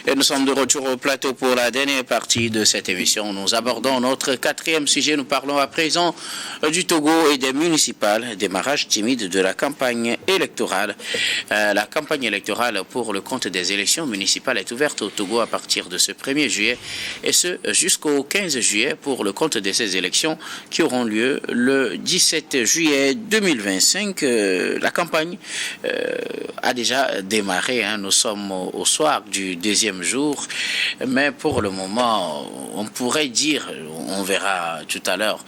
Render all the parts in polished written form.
Et nous sommes de retour au plateau pour la dernière partie de cette émission. Nous abordons notre quatrième sujet. Nous parlons à présent du Togo et des municipales. Démarrage timide de la campagne électorale. La campagne électorale pour le compte des élections municipales est ouverte au Togo à partir de ce 1er juillet et ce jusqu'au 15 juillet pour le compte de ces élections qui auront lieu le 17 juillet 2025. La campagne a déjà démarré. Nous sommes au soir du deuxième jour, mais pour le moment, on pourrait dire, on verra tout à l'heure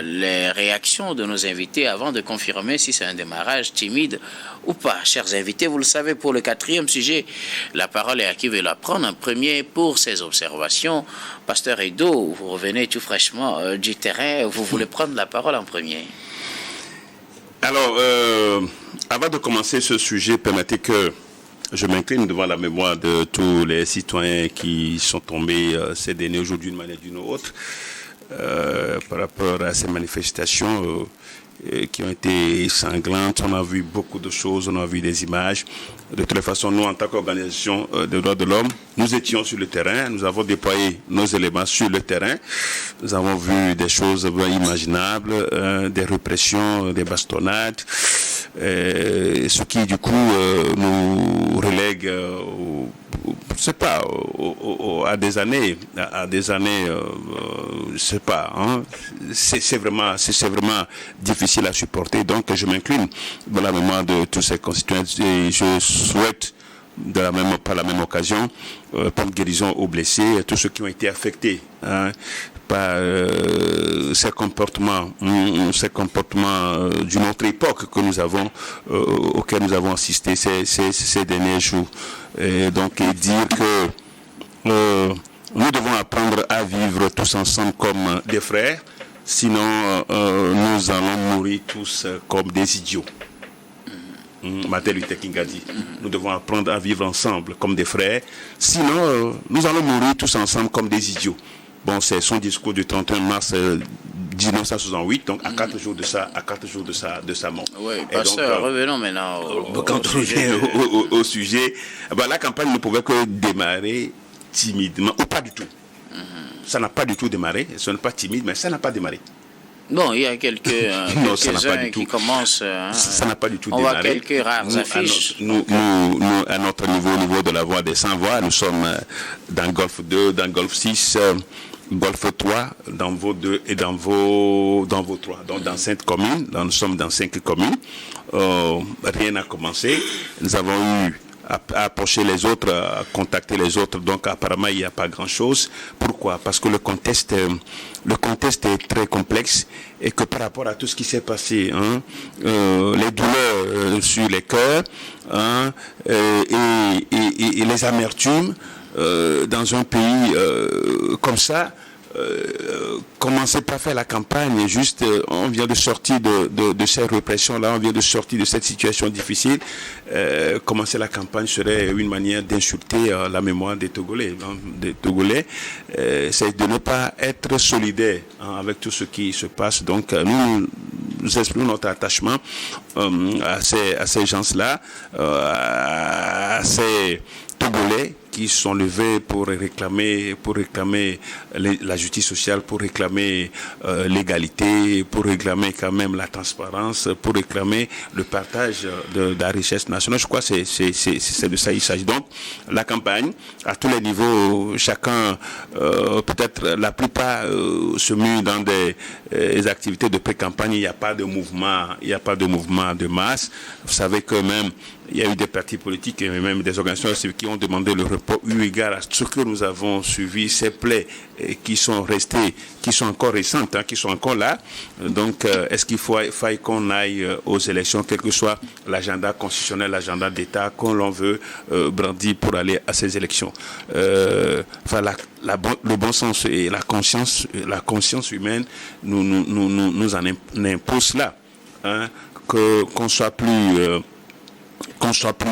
les réactions de nos invités avant de confirmer si c'est un démarrage timide ou pas. Chers invités, vous le savez, pour le quatrième sujet, la parole est à qui veut la prendre en premier pour ses observations. Pasteur Edo, vous revenez tout fraîchement du terrain, vous voulez prendre la parole en premier. Alors, avant de commencer ce sujet, permettez que je m'incline devant la mémoire de tous les citoyens qui sont tombés ces derniers jours d'une manière ou d'une autre par rapport à ces manifestations qui ont été sanglantes. On a vu beaucoup de choses, on a vu des images. De toute façon, nous, en tant qu'organisation des droits de l'homme, nous étions sur le terrain, nous avons déployé nos éléments sur le terrain. Nous avons vu des choses inimaginables, des répressions, des bastonnades, ce qui, du coup, nous relègue, je sais pas, à des années, je sais pas, hein. C'est vraiment difficile à supporter. Donc, je m'incline dans la mémoire de tous ces constituants et je souhaite par la même occasion prendre guérison aux blessés et tous ceux qui ont été affectés par ces comportements d'une autre époque que nous avons auxquels nous avons assisté ces derniers jours. Et donc dire que nous devons apprendre à vivre tous ensemble comme des frères, sinon nous allons mourir tous comme des idiots. Martin Luther King a dit, nous devons apprendre à vivre ensemble comme des frères, sinon nous allons mourir tous ensemble comme des idiots. Bon, c'est son discours du 31 mars 1968, donc à 4 jours de sa mort. Oui, pasteur, revenons maintenant au sujet. La campagne ne pouvait que démarrer timidement, ou pas du tout. Ça n'a pas du tout démarré, ce n'est pas timide, mais ça n'a pas démarré. Bon, il y a quelques-uns qui commencent. Ça n'a pas du tout on démarré. On voit quelques rares affiches. Nous, à notre niveau, au niveau de la voie des 100 voix, nous sommes dans Golfe 2, dans Golfe 6, Golfe 3, dans vos 2 et dans vos 3. Donc dans 5 communes, nous sommes dans 5 communes. Rien n'a commencé. Nous avons eu à approcher les autres, à contacter les autres. Donc apparemment il n'y a pas grand-chose. Pourquoi? Parce que le contexte est très complexe et que par rapport à tout ce qui s'est passé, les douleurs sur les cœurs et les amertumes dans un pays comme ça, commencez pas à faire la campagne, juste on vient de sortir de ces répressions-là, on vient de sortir de cette situation difficile. Commencer la campagne serait une manière d'insulter la mémoire des Togolais. C'est de ne pas être solidaire avec tout ce qui se passe. Donc nous exprimons notre attachement à ces gens-là, à ces Togolais qui sont levés pour réclamer la justice sociale, pour réclamer l'égalité, pour réclamer quand même la transparence, pour réclamer le partage de la richesse nationale. Je crois que c'est de ça il s'agit. Donc la campagne, à tous les niveaux, chacun, peut-être la plupart se muent dans des activités de pré-campagne. Il n'y a pas de mouvement de masse. Vous savez que même il y a eu des partis politiques et même des organisations qui ont demandé le report eu égard à ce que nous avons suivi, ces plaies qui sont restées, qui sont encore récentes, qui sont encore là. Donc, est-ce qu'il faille qu'on aille aux élections, quel que soit l'agenda constitutionnel, l'agenda d'État qu'on l'on veut brandir pour aller à ces élections. Le bon sens et la conscience humaine nous en impose cela, qu'on soit plus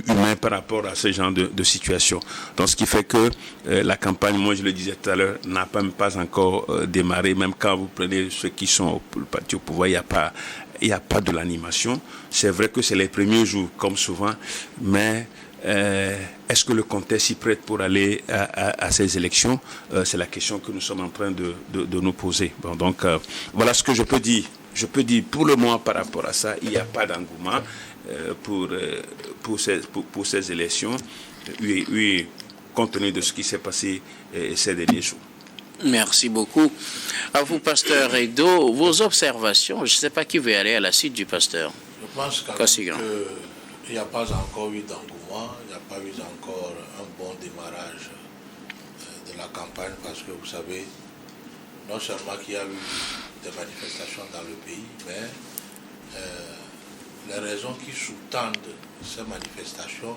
humain par rapport à ce genre de situation. Donc, ce qui fait que la campagne, moi je le disais tout à l'heure, n'a même pas encore démarré. Même quand vous prenez ceux qui sont au parti au pouvoir, il n'y a pas de l'animation. C'est vrai que c'est les premiers jours, comme souvent, mais est-ce que le comté s'y prête pour aller à ces élections? C'est la question que nous sommes en train de nous poser. Bon, donc, voilà ce que je peux dire. Je peux dire pour le moment par rapport à ça, il n'y a pas d'engouement pour ces élections, oui, compte tenu de ce qui s'est passé ces derniers jours. Merci beaucoup. À vous, pasteur Edo, vos observations. Je ne sais pas qui veut aller à la suite du pasteur. Je pense quand même qu'il n'y a pas encore eu d'engouement, il n'y a pas eu encore un bon démarrage de la campagne, parce que vous savez, non seulement qu'il y a eu des manifestations dans le pays, mais les raisons qui sous-tendent ces manifestations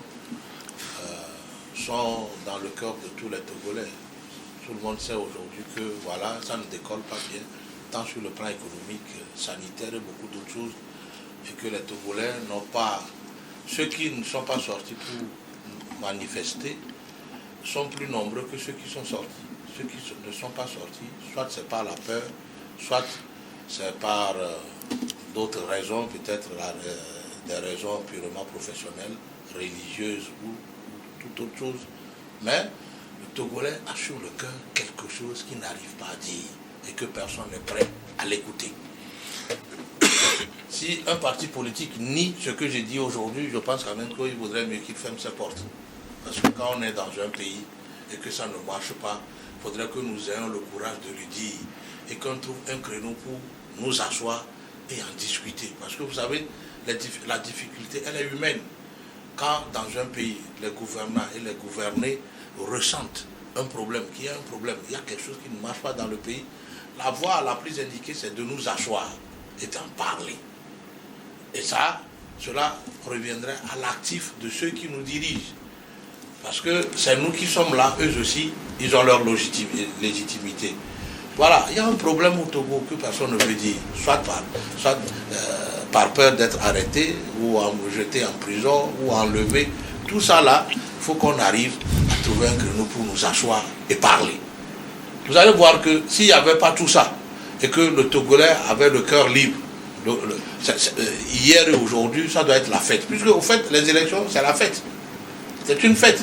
sont dans le cœur de tous les Togolais. Tout le monde sait aujourd'hui que voilà, ça ne décolle pas bien, tant sur le plan économique, sanitaire et beaucoup d'autres choses, et que les Togolais n'ont pas... Ceux qui ne sont pas sortis pour manifester sont plus nombreux que ceux qui sont sortis. Ceux qui ne sont pas sortis, soit c'est par la peur, soit c'est par d'autres raisons, peut-être des raisons purement professionnelles, religieuses ou toute autre chose. Mais le Togolais a sur le cœur quelque chose qu'il n'arrive pas à dire et que personne n'est prêt à l'écouter. Si un parti politique nie ce que j'ai dit aujourd'hui, je pense quand même qu'il vaudrait mieux qu'il ferme ses portes. Parce que quand on est dans un pays et que ça ne marche pas, il faudrait que nous ayons le courage de lui dire et qu'on trouve un créneau pour nous asseoir et en discuter. Parce que vous savez, la difficulté, elle est humaine. Quand dans un pays, les gouvernants et les gouvernés ressentent un problème, qu'il y a un problème, il y a quelque chose qui ne marche pas dans le pays, la voie la plus indiquée, c'est de nous asseoir et d'en parler. Et ça, cela reviendrait à l'actif de ceux qui nous dirigent. Parce que c'est nous qui sommes là, eux aussi, ils ont leur légitimité. Voilà, il y a un problème au Togo que personne ne veut dire, soit par peur d'être arrêté, ou jeté en prison, ou enlevé. Tout ça là, il faut qu'on arrive à trouver un créneau pour nous asseoir et parler. Vous allez voir que s'il n'y avait pas tout ça, et que le Togolais avait le cœur libre, hier et aujourd'hui, ça doit être la fête. Puisque au fait, les élections, c'est la fête. C'est une fête.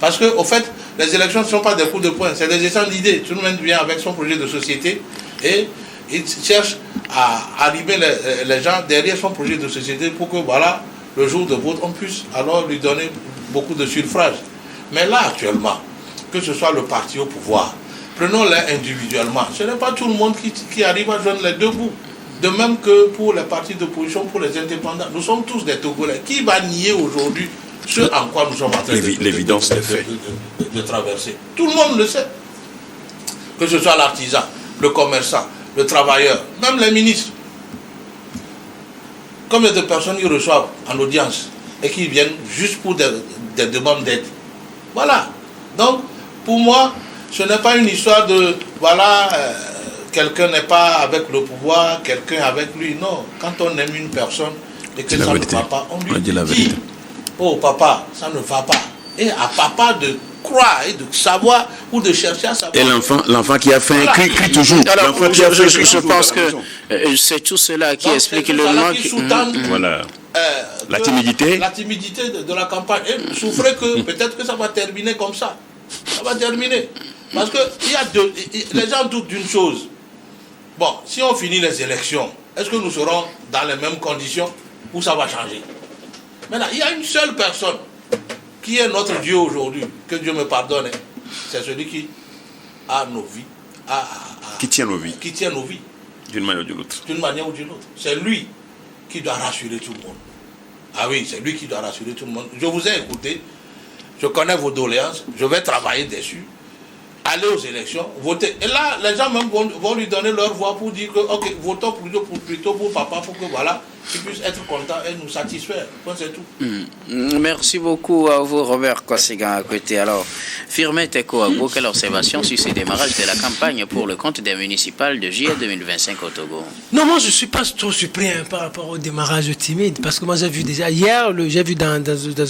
Parce que, au fait, les élections ne sont pas des coups de poing, c'est des échanges d'idées. Tout le monde vient avec son projet de société et il cherche à arriver les gens derrière son projet de société pour que, voilà, le jour de vote, on puisse alors lui donner beaucoup de suffrages. Mais là, actuellement, que ce soit le parti au pouvoir, prenons-les individuellement. Ce n'est pas tout le monde qui arrive à joindre les deux bouts. De même que pour les partis d'opposition, pour les indépendants, nous sommes tous des Togolais. Qui va nier aujourd'hui ce en quoi nous sommes en train de traverser? Tout le monde le sait. Que ce soit l'artisan, le commerçant, le travailleur, même les ministres. Combien de personnes ils reçoivent en audience et qui viennent juste pour des demandes d'aide? Voilà. Donc, pour moi, ce n'est pas une histoire de, voilà, quelqu'un n'est pas avec le pouvoir, quelqu'un avec lui. Non, quand on aime une personne et que ça ne va pas, on lui dit, oh papa, ça ne va pas. Et à papa de croire et de savoir ou de chercher à savoir. Et l'enfant qui a fait un cri toujours. Alors, je pense que c'est tout cela qui explique le manque. Voilà. La timidité. La timidité de la campagne. Et souffrez que peut-être que ça va terminer comme ça. Ça va terminer. Parce que les gens doutent d'une chose. Bon, si on finit les élections, est-ce que nous serons dans les mêmes conditions ou ça va changer? Maintenant, il y a une seule personne qui est notre Dieu aujourd'hui, que Dieu me pardonne. C'est celui qui a nos vies. Qui tient nos vies. Qui tient nos vies. D'une manière ou d'une autre. D'une manière ou d'une autre. C'est lui qui doit rassurer tout le monde. Ah oui, c'est lui qui doit rassurer tout le monde. Je vous ai écouté, je connais vos doléances, je vais travailler dessus. Aller aux élections, voter. Et là, les gens même vont lui donner leur voix pour dire que, ok, votons plutôt pour papa, pour que voilà, qu'il puisse être content et nous satisfaire. C'est tout. Merci beaucoup à vous, Robert Kwasigan, à côté. Alors, Firmet Ekoagbo, quelle observation sur ce démarrage de la campagne pour le compte des municipales de juillet 2025 au Togo? Non, moi je ne suis pas trop surpris par rapport au démarrage timide, parce que moi j'ai vu déjà hier, j'ai vu dans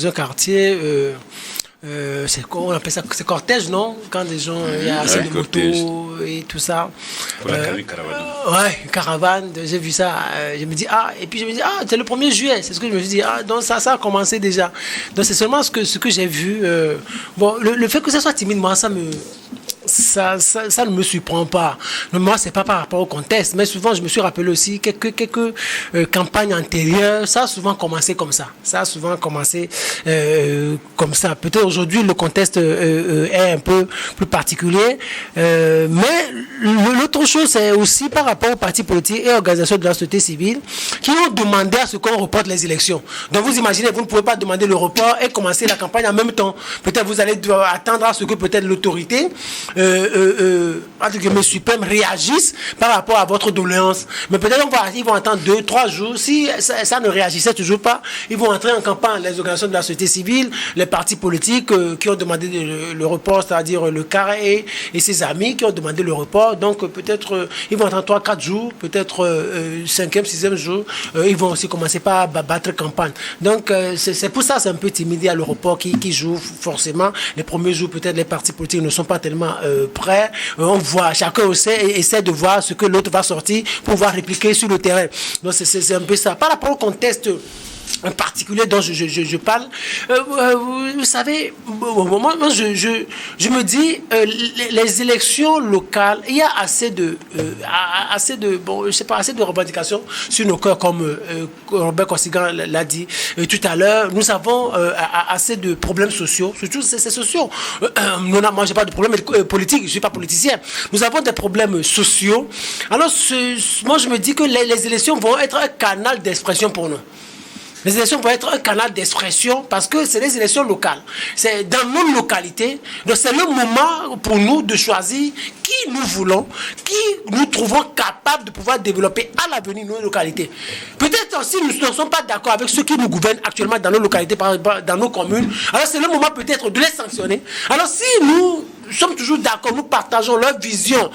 un quartier c'est quoi on appelle ça, c'est cortège, non? Quand des gens, il y a assez de motos et tout ça. Pour la caravane. Ouais, caravane, j'ai vu ça. Je me dis, c'est le 1er juillet. C'est ce que je me suis dit. Donc ça a commencé déjà. Donc c'est seulement ce que j'ai vu. Bon, le fait que ça soit timide, moi, ça ne me surprend pas. Mais moi, c'est pas par rapport au contexte. Mais souvent, je me suis rappelé aussi quelques campagnes antérieures. Ça a souvent commencé comme ça. Peut-être aujourd'hui, le contexte est un peu plus particulier. Mais l'autre chose, c'est aussi par rapport aux partis politiques et aux organisations de la société civile qui ont demandé à ce qu'on reporte les élections. Donc, vous imaginez, vous ne pouvez pas demander le report et commencer la campagne en même temps. Peut-être vous allez attendre à ce que peut-être l'autorité suprême réagissent par rapport à votre doléance. Mais peut-être ils vont attendre 2-3 jours. Si ça ne réagissait toujours pas, ils vont entrer en campagne. Les organisations de la société civile, les partis politiques qui ont demandé le report, c'est-à-dire le Carré et ses amis qui ont demandé le report. Donc peut-être ils vont attendre 3-4 jours, peut-être 5e, 6e jour, ils vont aussi commencer par battre campagne. Donc c'est pour ça c'est un peu timide. Il y a le report qui joue forcément. Les premiers jours, peut-être les partis politiques ne sont pas tellement prêts. On voit, chacun essaie de voir ce que l'autre va sortir pour pouvoir répliquer sur le terrain. Donc c'est un peu ça. Par rapport au contexte en particulier dont je parle, vous savez, moi je me dis, les élections locales, il y a assez de revendications sur nos cœurs, comme Robert Kosigan l'a dit tout à l'heure. Nous avons assez de problèmes sociaux, surtout c'est sociaux. Moi, j'ai pas de problème politique, je suis pas politicien. Nous avons des problèmes sociaux. Alors, moi, je me dis que les élections vont être un canal d'expression pour nous. Les élections vont être un canal d'expression parce que c'est les élections locales. C'est dans nos localités. Donc c'est le moment pour nous de choisir qui nous voulons, qui nous trouvons capables de pouvoir développer à l'avenir nos localités. Peut-être aussi nous ne sommes pas d'accord avec ceux qui nous gouvernent actuellement dans nos localités, dans nos communes. Alors c'est le moment peut-être de les sanctionner. Alors si nous sommes toujours d'accord, nous partageons leur vision,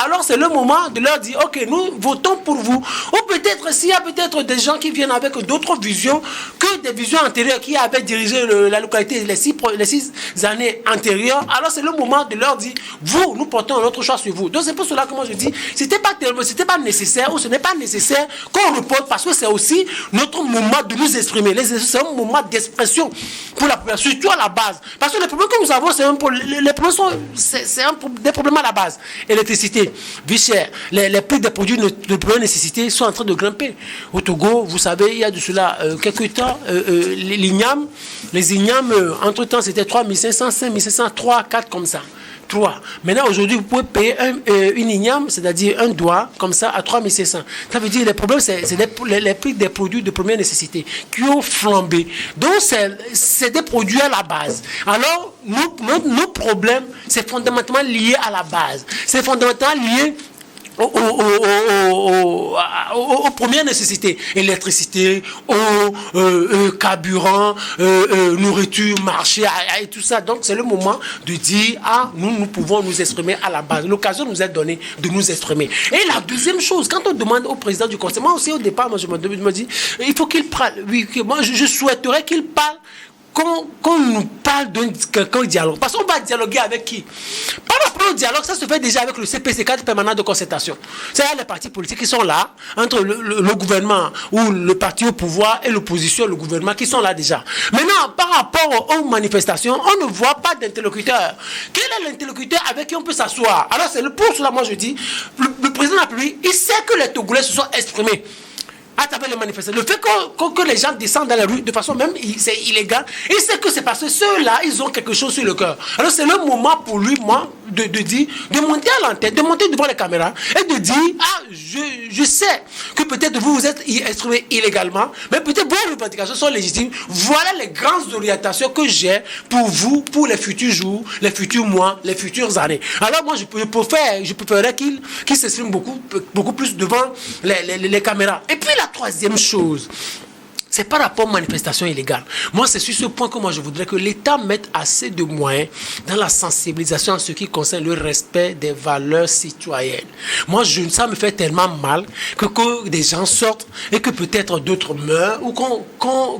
alors c'est le moment de leur dire, ok, nous votons pour vous. Ou peut-être s'il y a peut-être des gens qui viennent avec d'autres visions que des visions antérieures qui avaient dirigé la localité les 6 années antérieures, alors c'est le moment de leur dire, vous, nous portons notre choix sur vous. Donc c'est pour cela que moi je dis, c'était pas nécessaire, ou ce n'est pas nécessaire qu'on reporte, parce que c'est aussi notre moment de nous exprimer. C'est un moment d'expression pour la population, surtout à la base. Parce que les problèmes que nous avons, les problèmes c'est des problèmes à la base. Électricité, vie chère, les prix des produits de première nécessité sont en train de grimper. Au Togo, vous savez, il y a de cela quelques temps, les ignames, entre-temps, c'était 3500, 5500, 3, 4 comme ça. 3. Maintenant, aujourd'hui, vous pouvez payer une igname, c'est-à-dire un doigt, comme ça, à 3500. Ça veut dire, les problèmes, c'est les prix des produits de première nécessité qui ont flambé. Donc, c'est des produits à la base. Alors, nos problèmes, c'est fondamentalement lié à la base. C'est fondamentalement lié aux premières nécessités, électricité, eau, carburant, nourriture, marché et tout ça. Donc c'est le moment de dire, nous pouvons nous exprimer à la base. L'occasion nous est donnée de nous exprimer. Et la deuxième chose, quand on demande au président du conseil, moi aussi au départ, je me dis, il faut qu'il parle. Oui, moi je souhaiterais qu'il parle. Qu'on nous parle d'un quelqu'un dialogue. Parce qu'on va dialoguer avec qui? Par rapport au dialogue, ça se fait déjà avec le CPC, cadre permanent de concertation. C'est-à-dire les partis politiques qui sont là, entre le gouvernement ou le parti au pouvoir et l'opposition, le gouvernement, qui sont là déjà. Maintenant, par rapport aux manifestations, on ne voit pas d'interlocuteur. Quel est l'interlocuteur avec qui on peut s'asseoir? Alors c'est pour cela, moi je dis, le président de la République, il sait que les Togolais se sont exprimés à travers les manifestations. Le fait que les gens descendent dans la rue de façon même c'est illégal, il sait que c'est parce que ceux-là, ils ont quelque chose sur le cœur. Alors c'est le moment pour lui, moi, de dire, de monter à l'antenne, de monter devant les caméras et de dire, je sais que peut-être vous êtes exprimé illégalement, mais peut-être vos revendications sont légitimes. Voilà les grandes orientations que j'ai pour vous, pour les futurs jours, les futurs mois, les futures années. Alors moi, je préférerais qu'il s'exprime beaucoup plus devant les caméras. Et puis la troisième chose, C'est par rapport aux manifestations illégales. Moi, c'est sur ce point que moi, je voudrais que l'État mette assez de moyens dans la sensibilisation en ce qui concerne le respect des valeurs citoyennes. Moi, ça me fait tellement mal que des gens sortent et que peut-être d'autres meurent ou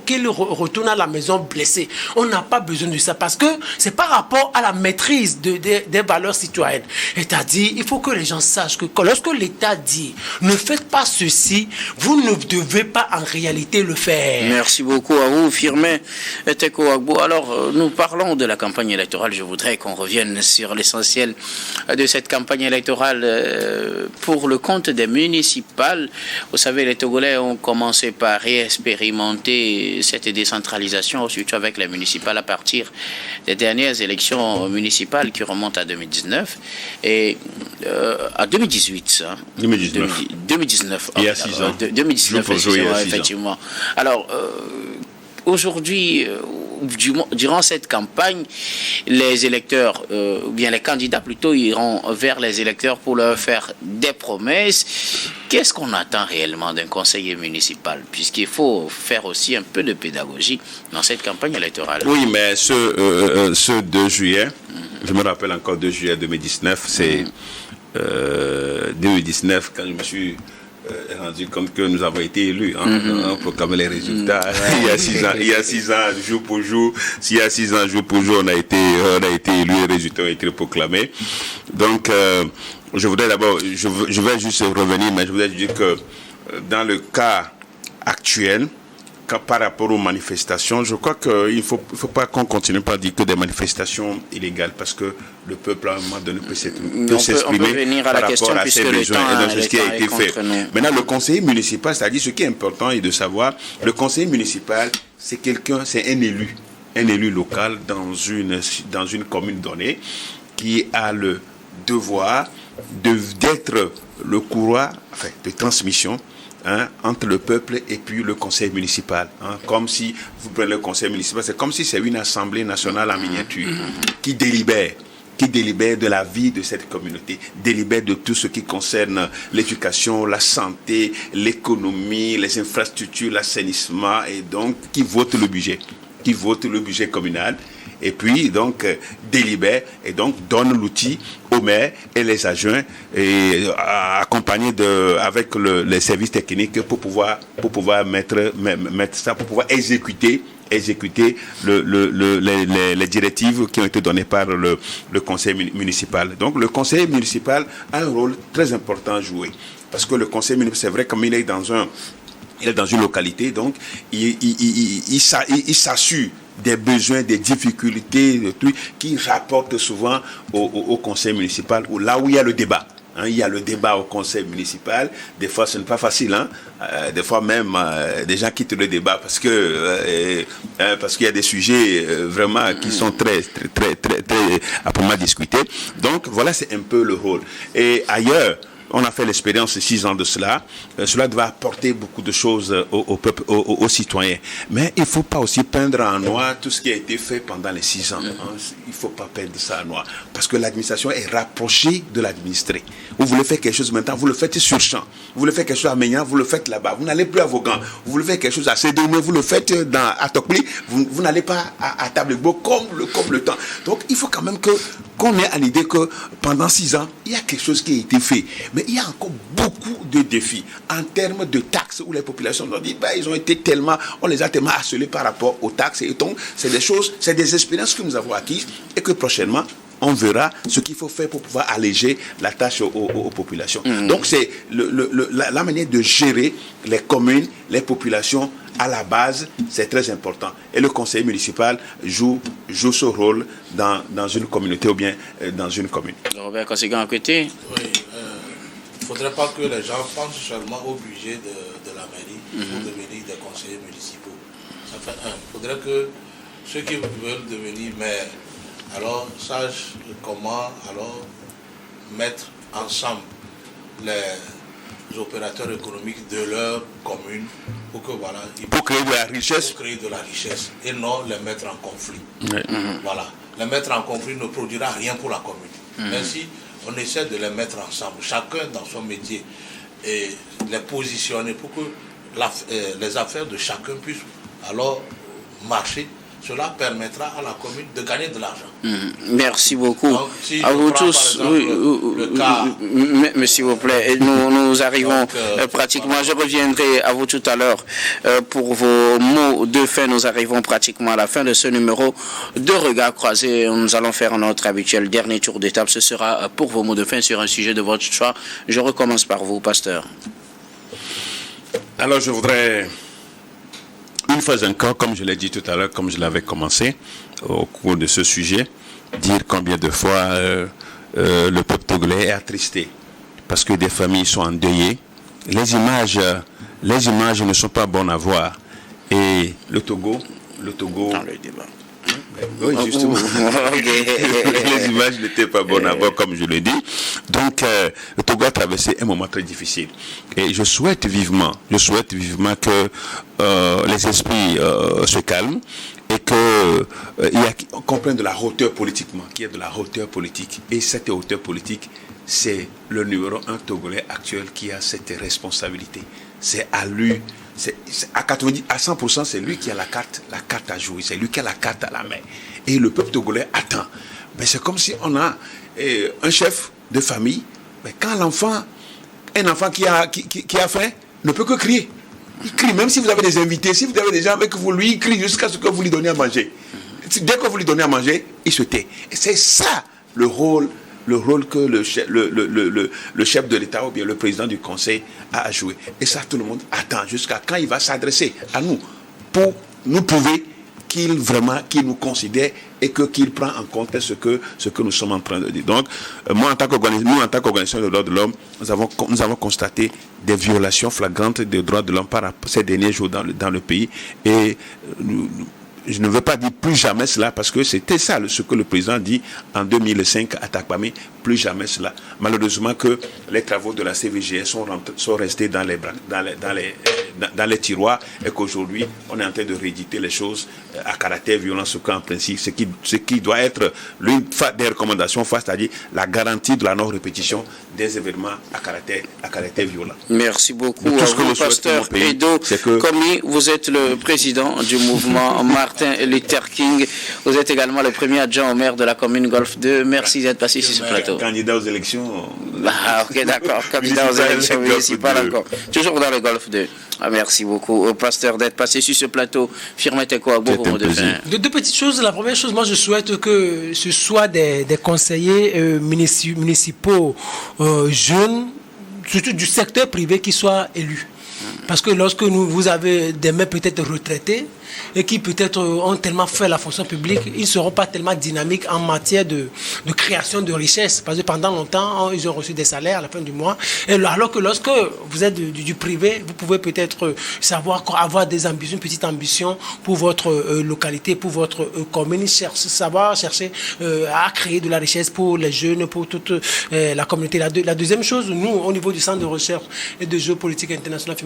qu'ils retournent à la maison blessés. On n'a pas besoin de ça parce que c'est par rapport à la maîtrise des valeurs citoyennes. C'est-à-dire, il faut que les gens sachent que lorsque l'État dit « ne faites pas ceci », vous ne devez pas en réalité le faire. Merci beaucoup à vous, Firmin Teko Agbo. Alors, nous parlons de la campagne électorale. Je voudrais qu'on revienne sur l'essentiel de cette campagne électorale pour le compte des municipales. Vous savez, les Togolais ont commencé par réexpérimenter cette décentralisation, surtout avec les municipales à partir des dernières élections municipales qui remontent à 2019 et à 2018. Hein. 2019. Il y a 6 ans. 2019, effectivement. Alors, aujourd'hui, durant cette campagne, les électeurs, ou bien les candidats plutôt, iront vers les électeurs pour leur faire des promesses. Qu'est-ce qu'on attend réellement d'un conseiller municipal? Puisqu'il faut faire aussi un peu de pédagogie dans cette campagne électorale. Oui, mais ce 2 juillet, je me rappelle encore 2 juillet 2019, c'est 2019 quand je me suis rendu compte que nous avons été élus on proclamait les résultats il y a 6 ans jour pour jour. S'il y a 6 ans jour pour jour on a été élus, les résultats ont été proclamés. Donc je voudrais d'abord, je vais juste revenir, mais je voudrais dire que dans le cas actuel, par rapport aux manifestations, je crois qu'il ne faut pas qu'on continue par dire que des manifestations illégales, parce que le peuple à un moment donné peut s'exprimer par rapport à ses besoins et de ce qui a été fait. Maintenant, le conseiller municipal, c'est-à-dire ce qui est important est de savoir, le conseiller municipal, c'est un élu local dans une commune donnée qui a le devoir d'être le courroie de transmission entre le peuple et puis le conseil municipal. Comme si, vous prenez le conseil municipal, c'est comme si c'est une assemblée nationale en miniature qui délibère de la vie de cette communauté, délibère de tout ce qui concerne l'éducation, la santé, l'économie, les infrastructures, l'assainissement, et donc qui vote le budget communal. Et puis, donc, délibère et donc donne l'outil aux maires et les adjoints, et accompagnés avec les services techniques pour pouvoir mettre ça, pour pouvoir exécuter les directives qui ont été données par le conseil municipal. Donc, le conseil municipal a un rôle très important à jouer. Parce que le conseil municipal, c'est vrai, comme il est dans une localité, donc, il s'assure des besoins, des difficultés, des trucs qui rapportent souvent au conseil municipal, là où il y a le débat. Il y a le débat au conseil municipal. Des fois, ce n'est pas facile. Des fois même, des gens quittent le débat parce qu'il y a des sujets vraiment qui sont très âprement discutés. Donc, voilà, c'est un peu le rôle. Et ailleurs, on a fait l'expérience de 6 ans de cela. Cela doit apporter beaucoup de choses au peuple, aux citoyens. Mais il ne faut pas aussi peindre en noir tout ce qui a été fait pendant les 6 ans. Il ne faut pas peindre ça en noir. Parce que l'administration est rapprochée de l'administré. Vous voulez faire quelque chose maintenant, vous le faites sur champ. Vous voulez faire quelque chose à Ménian, vous le faites là-bas. Vous n'allez plus à Vaughan. Vous voulez faire quelque chose à Sédomé, vous le faites à Tokli. Vous n'allez pas à Tablebo comme le temps. Donc il faut quand même qu'on ait en idée que pendant 6 ans, il y a quelque chose qui a été fait. Mais il y a encore beaucoup de défis en termes de taxes où les populations ont dit on les a tellement harcelés par rapport aux taxes. Et donc, c'est des expériences que nous avons acquises et que prochainement, on verra ce qu'il faut faire pour pouvoir alléger la tâche aux populations. Donc, c'est la manière de gérer les communes, les populations à la base, c'est très important. Et le conseil municipal joue ce rôle dans une communauté ou bien dans une commune. Robert Conséquent à côté. Oui. Il ne faudrait pas que les gens pensent seulement au budget de la mairie pour devenir des conseillers municipaux. Ça fait un. Il faudrait que ceux qui veulent devenir maires, alors sachent comment mettre ensemble les opérateurs économiques de leur commune pour que pour créer de la richesse. Pour créer de la richesse et non les mettre en conflit. Voilà. Les mettre en conflit ne produira rien pour la commune. Même si on essaie de les mettre ensemble, chacun dans son métier, et les positionner pour que les affaires de chacun puissent alors marcher, cela permettra à la commune de gagner de l'argent. Merci beaucoup. Donc, si à je vous prends, tous. par exemple, le cas... Mais s'il vous plaît, nous arrivons pratiquement. voilà. Je reviendrai à vous tout à l'heure pour vos mots de fin. Nous arrivons pratiquement à la fin de ce numéro de Regards croisés. Nous allons faire notre habituel dernier tour d'étape. Ce sera pour vos mots de fin sur un sujet de votre choix. Je recommence par vous, pasteur. Alors, je voudrais, une fois encore, comme je l'ai dit tout à l'heure, comme je l'avais commencé au cours de ce sujet, dire combien de fois le peuple togolais est attristé parce que des familles sont endeuillées. Les images ne sont pas bonnes à voir. Et le Togo... Dans le débat. Oui, justement. Les images n'étaient pas bonnes à voir, comme je l'ai dit. Donc, le Togo a traversé un moment très difficile. Et je souhaite vivement que les esprits se calment et qu'on comprenne de la hauteur politiquement, qu'il y ait de la hauteur politique. Et cette hauteur politique, c'est le numéro 1 togolais actuel qui a cette responsabilité. C'est à lui. À 100%, c'est lui qui a la carte à jouer, c'est lui qui a la carte à la main. Et le peuple togolais attend. Mais c'est comme si on a un chef de famille, mais quand un enfant qui a faim ne peut que crier. Il crie, même si vous avez des invités, si vous avez des gens avec vous, lui, il crie jusqu'à ce que vous lui donniez à manger. Dès que vous lui donnez à manger, il se tait. Et c'est ça le rôle que le chef de l'État ou bien le président du Conseil a à jouer. Et ça, tout le monde attend jusqu'à quand il va s'adresser à nous pour nous prouver qu'il nous considère et qu'il prend en compte ce que nous sommes en train de dire. Donc, nous, en tant qu'organisation de droits de l'homme, nous avons constaté des violations flagrantes des droits de l'homme ces derniers jours dans le pays. Et je ne veux pas dire plus jamais cela, parce que c'était ça ce que le président dit en 2005 à Takpamé, plus jamais cela. Malheureusement que les travaux de la CVGS sont restés dans les tiroirs et qu'aujourd'hui on est en train de rééditer les choses à caractère violent, ce qu'en principe, ce qui doit être l'une des recommandations, c'est-à-dire la garantie de la non-répétition des événements à caractère violent. Merci beaucoup à vous, pasteur Edo Komi. Vous êtes le président du mouvement Martin Luther King. Vous êtes également le premier adjoint au maire de la commune Golfe 2. Merci d'être passé sur ce plateau. Candidat aux élections. Ah, ok, d'accord. Candidat aux élections municipales encore. Toujours dans le Golfe 2. Ah, merci beaucoup au pasteur d'être passé sur ce plateau. Firmez quoi, beau mot de fin. Deux petites choses. La première chose, moi je souhaite que ce soit des conseillers municipaux jeunes, surtout du secteur privé, qui soient élus. Parce que lorsque vous avez des maires peut-être retraités et qui peut-être ont tellement fait la fonction publique, ils ne seront pas tellement dynamiques en matière de création de richesse. Parce que pendant longtemps, ils ont reçu des salaires à la fin du mois. Et alors que lorsque vous êtes du privé, vous pouvez peut-être avoir des ambitions, une petite ambition pour votre localité, pour votre commune, chercher à créer de la richesse pour les jeunes, pour toute la communauté. La deuxième chose, nous, au niveau du Centre de recherche et de géopolitique internationale,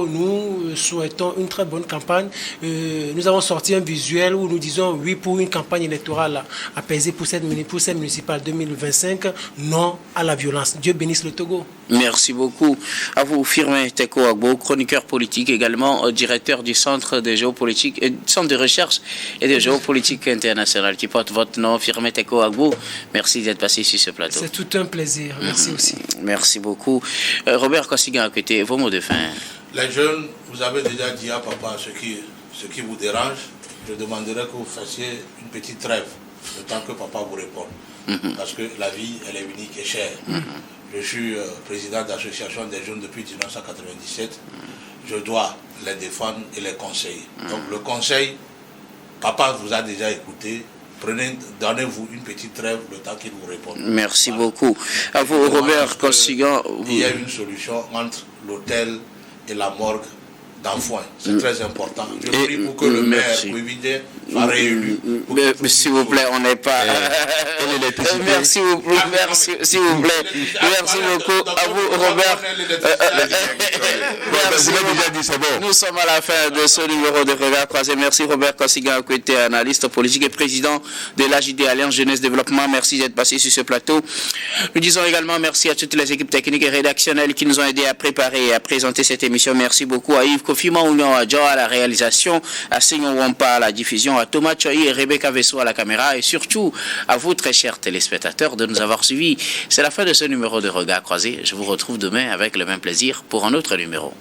nous souhaitons une très bonne campagne. Nous avons sorti un visuel où nous disons oui pour une campagne électorale apaisée pour cette municipale 2025, non à la violence. Dieu bénisse le Togo. Merci beaucoup à vous, Firmin Teko Agbo, chroniqueur politique, également directeur du Centre de géopolitique, Centre de recherche et de géopolitique internationale qui porte votre nom, Firmin Teko Agbo. Merci d'être passé sur ce plateau. C'est tout un plaisir. Merci aussi. Merci beaucoup. Robert Kossigan, à côté, vos mots de fin. Les jeunes, vous avez déjà dit à papa ce qui vous dérange. Je demanderais que vous fassiez une petite trêve le temps que papa vous réponde. Parce que la vie, elle est unique et chère. Je suis président d'association des jeunes depuis 1997. Je dois les défendre et les conseiller. Donc le conseil, papa vous a déjà écouté. Donnez-vous une petite trêve le temps qu'il vous réponde. Merci beaucoup. À vous, Robert Kossigan. Il y a une solution entre l'hôtel et la morgue d'Enfoin. C'est très important. Je prie pour que le maire Kouibidé soit réélu. Mais s'il vous plaît, on n'est pas... Merci beaucoup. Merci beaucoup à vous, Robert. Merci. Déjà dit, c'est bon. Nous sommes à la fin de ce numéro de Regard Croisé. Merci Robert Kossiga, qui était analyste politique et président de l'AJD Alliance Jeunesse Développement. Merci d'être passé sur ce plateau. Nous disons également merci à toutes les équipes techniques et rédactionnelles qui nous ont aidés à préparer et à présenter cette émission. Merci beaucoup à Yves Kofi Maounion à la réalisation, à Signon Wampa à la diffusion, à Thomas Choyi et Rebecca Vesso à la caméra et surtout à vous très chers téléspectateurs de nous avoir suivis. C'est la fin de ce numéro de Regard Croisé. Je vous retrouve demain avec le même plaisir pour un autre numéro.